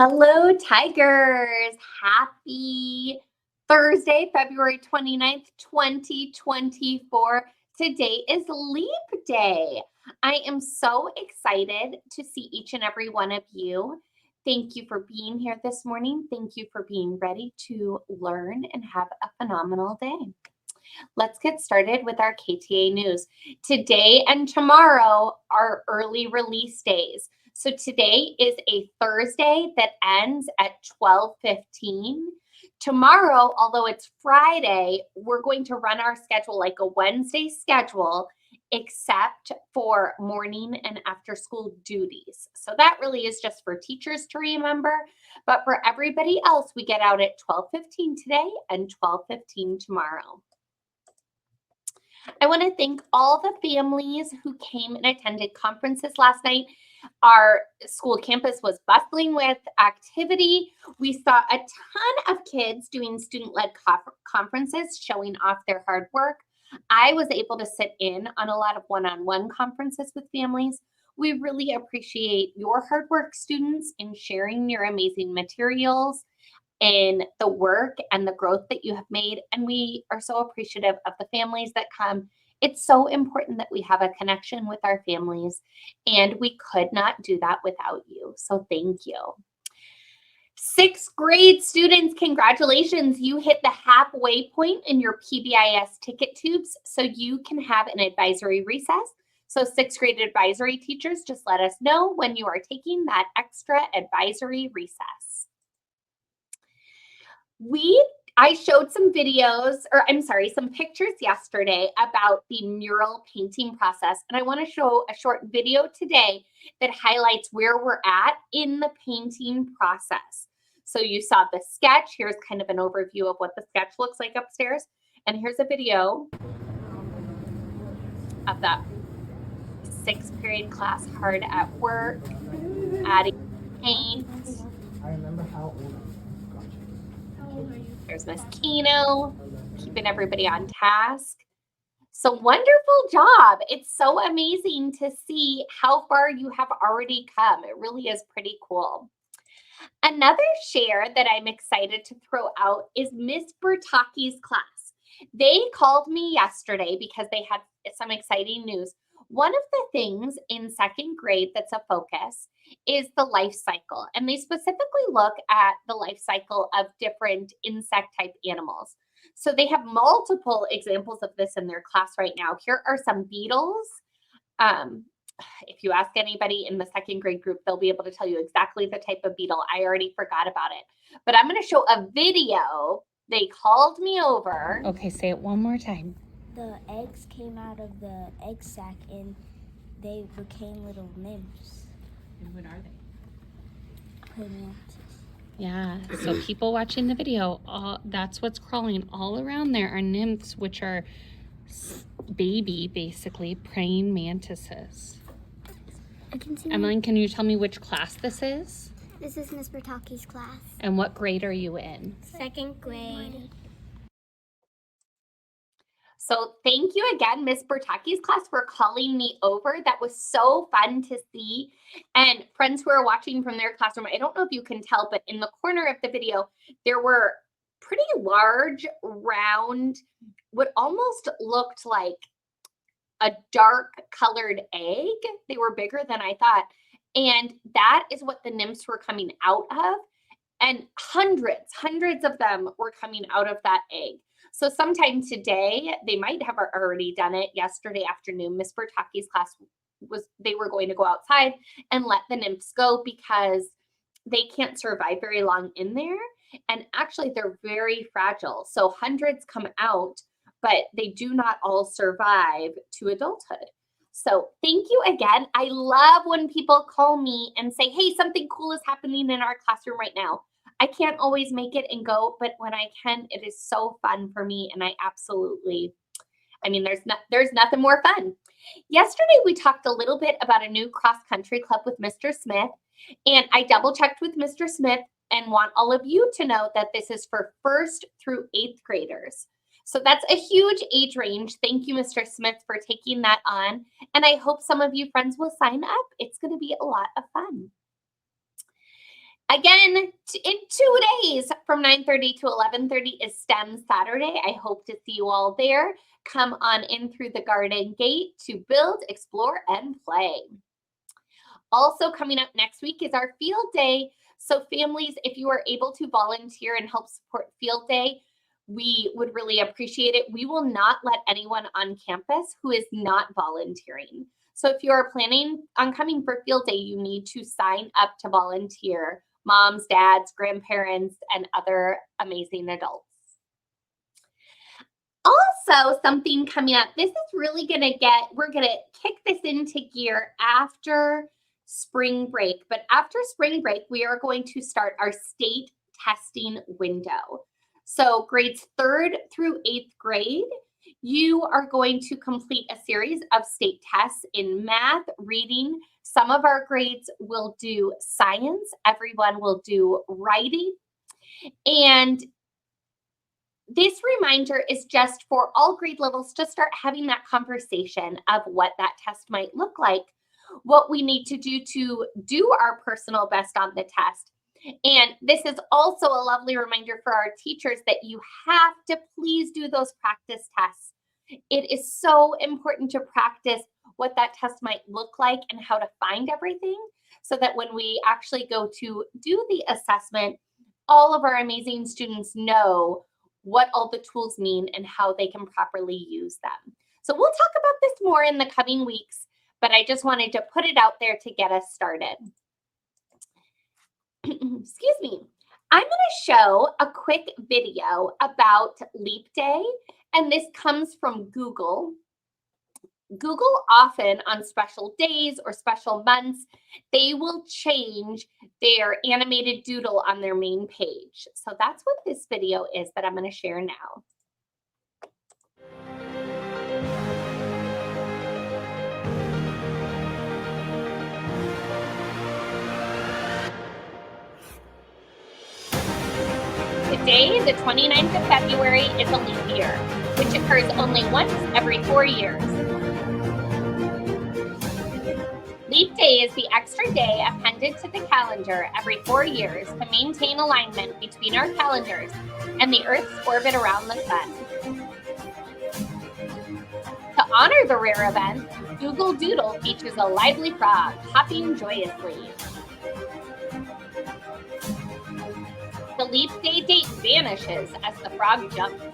Hello, Tigers. Happy Thursday, February 29th, 2024. Today is Leap Day. I am so excited to see each and every one of you. Thank you for being here this morning. Thank you for being ready to learn and have a phenomenal day. Let's get started with our KTA news. Today and tomorrow are early release days. So today is a Thursday that ends at 12:15. Tomorrow, although it's Friday, we're going to run our schedule like a Wednesday schedule, except for morning and after school duties. So that really is just for teachers to remember. But for everybody else, we get out at 12:15 today and 12:15 tomorrow. I want to thank all the families who came and attended conferences last night. Our school campus was bustling with activity. We saw a ton of kids doing student-led conferences, showing off their hard work. I was able to sit in on a lot of one-on-one conferences with families. We really appreciate your hard work, students, in sharing your amazing materials and the work and the growth that you have made. And we are so appreciative of the families that come. It's so important that we have a connection with our families, and we could not do that without you. So thank you. Sixth grade students, congratulations. You hit the halfway point in your PBIS ticket tubes, so you can have an advisory recess. So sixth grade advisory teachers, just let us know when you are taking that extra advisory recess. I showed some some pictures yesterday about the mural painting process, and I want to show a short video today that highlights where we're at in the painting process. So you saw the sketch. Here's kind of an overview of what the sketch looks like upstairs, and here's a video of that sixth period class hard at work, adding paint. I remember how old I was. There's Miss Keno, keeping everybody on task. So wonderful job. It's so amazing to see how far you have already come. It really is pretty cool. Another share that I'm excited to throw out is Miss Bertocchi's class. They called me yesterday because they had some exciting news. One of the things in second grade that's a focus is the life cycle. And they specifically look at the life cycle of different insect type animals. So they have multiple examples of this in their class right now. Here are some beetles. If you ask anybody in the second grade group, they'll be able to tell you exactly the type of beetle. I already forgot about it. But I'm going to show a video. They called me over. Okay, say it one more time. The eggs came out of the egg sac and they became little nymphs. And what are they? Mantises. Yeah, so people watching the video, that's what's crawling all around there are nymphs, which are basically praying mantises. Emmeline, can you tell me which class this is? This is Miss Bertocchi's class. And what grade are you in? Second grade. So thank you again, Miss Bertocchi's class, for calling me over. That was so fun to see. And friends who are watching from their classroom, I don't know if you can tell, but in the corner of the video, there were pretty large, round, what almost looked like a dark colored egg. They were bigger than I thought. And that is what the nymphs were coming out of. And hundreds of them were coming out of that egg. So sometime today, they might have already done it yesterday afternoon. Miss Bertocchi's class they were going to go outside and let the nymphs go because they can't survive very long in there. And actually, they're very fragile. So hundreds come out, but they do not all survive to adulthood. So thank you again. I love when people call me and say, hey, something cool is happening in our classroom right now. I can't always make it and go, but when I can, it is so fun for me. And there's nothing more fun. Yesterday, we talked a little bit about a new cross-country club with Mr. Smith. And I double-checked with Mr. Smith and want all of you to know that this is for 1st through 8th graders. So that's a huge age range. Thank you, Mr. Smith, for taking that on. And I hope some of you friends will sign up. It's going to be a lot of fun. Again, in 2 days from 9:30 to 11:30 is STEM Saturday. I hope to see you all there. Come on in through the garden gate to build, explore, and play. Also coming up next week is our field day. So families, if you are able to volunteer and help support field day, we would really appreciate it. We will not let anyone on campus who is not volunteering. So if you are planning on coming for field day, you need to sign up to volunteer. Moms, dads, grandparents, and other amazing adults. Also, something coming up, this is really we're gonna kick this into gear after spring break. But after spring break, we are going to start our state testing window. So grades 3rd through 8th grade, you are going to complete a series of state tests in math, reading. Some of our grades will do science. Everyone will do writing. And this reminder is just for all grade levels to start having that conversation of what that test might look like, what we need to do our personal best on the test. And this is also a lovely reminder for our teachers that you have to please do those practice tests. It is so important to practice what that test might look like and how to find everything so that when we actually go to do the assessment, all of our amazing students know what all the tools mean and how they can properly use them. So we'll talk about this more in the coming weeks, but I just wanted to put it out there to get us started. Excuse me. I'm going to show a quick video about Leap Day, and this comes from Google. Google often on special days or special months, they will change their animated doodle on their main page. So that's what this video is that I'm going to share now. Today, the 29th of February, is a leap year, which occurs only once every 4 years. Leap Day is the extra day appended to the calendar every 4 years to maintain alignment between our calendars and the Earth's orbit around the sun. To honor the rare event, Google Doodle features a lively frog hopping joyously. The Leap Day date vanishes as the frog jumps.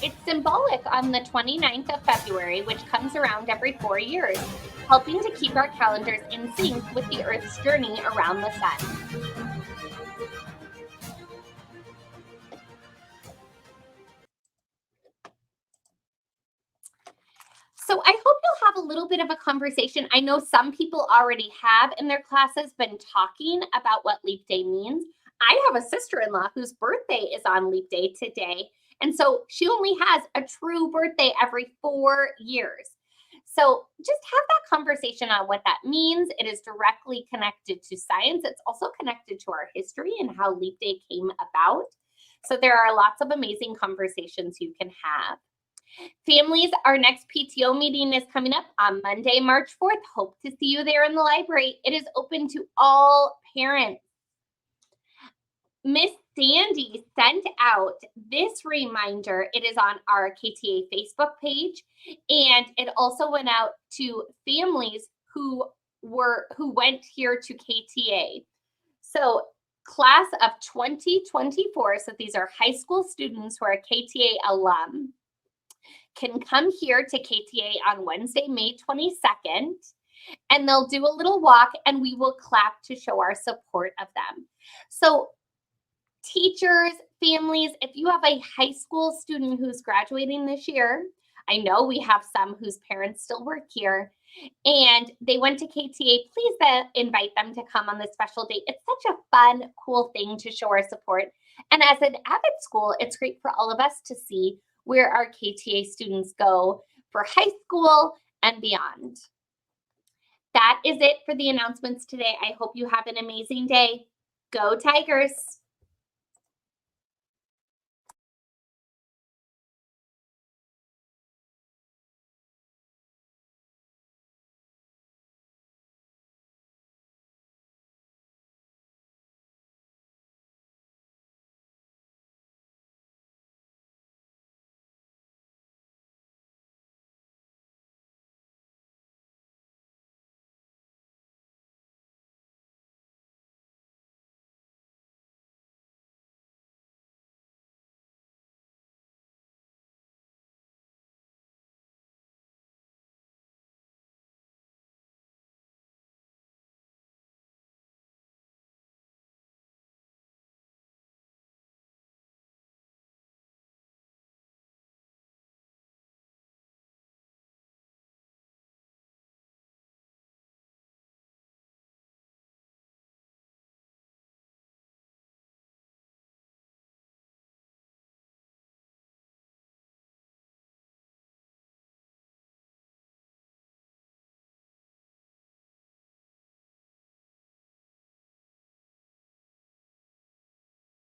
It's symbolic on the 29th of February, which comes around every 4 years, helping to keep our calendars in sync with the Earth's journey around the sun. So I hope you'll have a little bit of a conversation. I know some people already have in their classes been talking about what Leap Day means. I have a sister-in-law whose birthday is on Leap Day today. And so she only has a true birthday every 4 years. So just have that conversation on what that means. It is directly connected to science. It's also connected to our history and how Leap Day came about. So there are lots of amazing conversations you can have. Families, our next PTO meeting is coming up on Monday, March 4th. Hope to see you there in the library. It is open to all parents. Miss Sandy sent out this reminder. It is on our KTA Facebook page, and it also went out to families who went here to KTA. So class of 2024, so these are high school students who are KTA alum, can come here to KTA on Wednesday, May 22nd, and they'll do a little walk and we will clap to show our support of them. So teachers, families, if you have a high school student who's graduating this year, I know we have some whose parents still work here, and they went to KTA, please invite them to come on this special date. It's such a fun, cool thing to show our support. And as an Avid school, it's great for all of us to see where our KTA students go for high school and beyond. That is it for the announcements today. I hope you have an amazing day. Go Tigers!